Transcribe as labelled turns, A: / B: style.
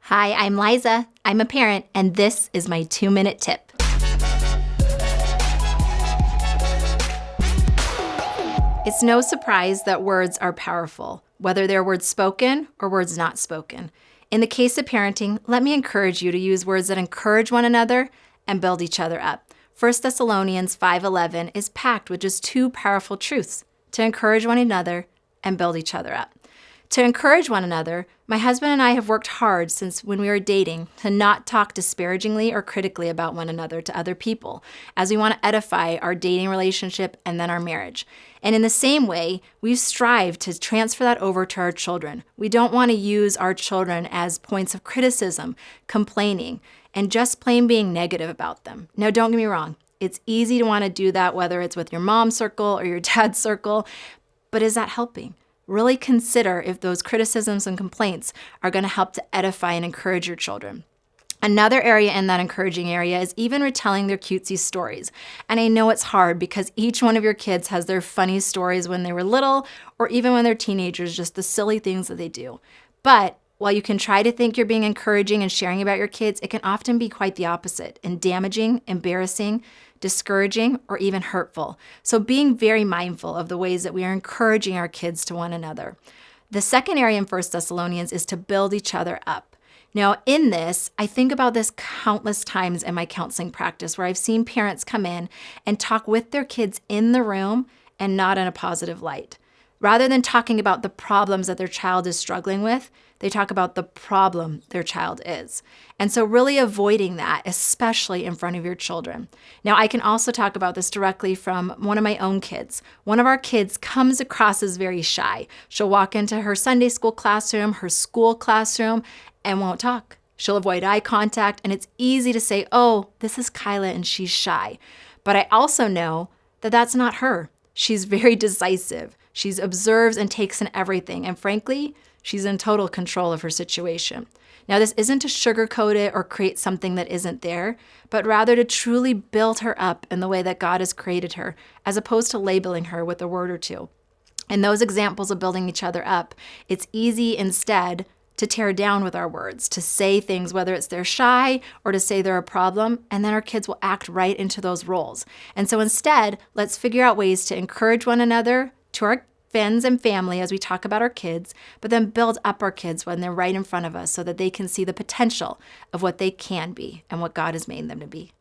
A: Hi, I'm Liza. I'm a parent, and this is my 2-minute tip. It's no surprise that words are powerful, whether they're words spoken or words not spoken. In the case of parenting, let me encourage you to use words that encourage one another and build each other up. 1 Thessalonians 5:11 is packed with just two powerful truths: to encourage one another and build each other up. To encourage one another, my husband and I have worked hard since when we were dating to not talk disparagingly or critically about one another to other people, as we want to edify our dating relationship and then our marriage. And in the same way, we've strived to transfer that over to our children. We don't want to use our children as points of criticism, complaining, and just plain being negative about them. Now, don't get me wrong. It's easy to want to do that, whether it's with your mom's circle or your dad's circle, but is that helping? Really consider if those criticisms and complaints are going to help to edify and encourage your children. Another area in that encouraging area is even retelling their cutesy stories. And I know it's hard because each one of your kids has their funny stories when they were little or even when they're teenagers, just the silly things that they do. But while you can try to think you're being encouraging and sharing about your kids, it can often be quite the opposite and damaging, embarrassing, discouraging, or even hurtful. So being very mindful of the ways that we are encouraging our kids to one another. The second area in 1 Thessalonians is to build each other up. Now, in this, I think about this countless times in my counseling practice where I've seen parents come in and talk with their kids in the room and not in a positive light. Rather than talking about the problems that their child is struggling with, they talk about the problem their child is. And so really avoiding that, especially in front of your children. Now, I can also talk about this directly from one of my own kids. One of our kids comes across as very shy. She'll walk into her Sunday school classroom, her school classroom, and won't talk. She'll avoid eye contact, and it's easy to say, oh, this is Kyla and she's shy. But I also know that that's not her. She's very decisive. She observes and takes in everything. And frankly, she's in total control of her situation. Now, this isn't to sugarcoat it or create something that isn't there, but rather to truly build her up in the way that God has created her, as opposed to labeling her with a word or two. In those examples of building each other up, it's easy instead to tear down with our words, to say things, whether it's they're shy or to say they're a problem, and then our kids will act right into those roles. And so instead, let's figure out ways to encourage one another, to our friends and family as we talk about our kids, but then build up our kids when they're right in front of us so that they can see the potential of what they can be and what God has made them to be.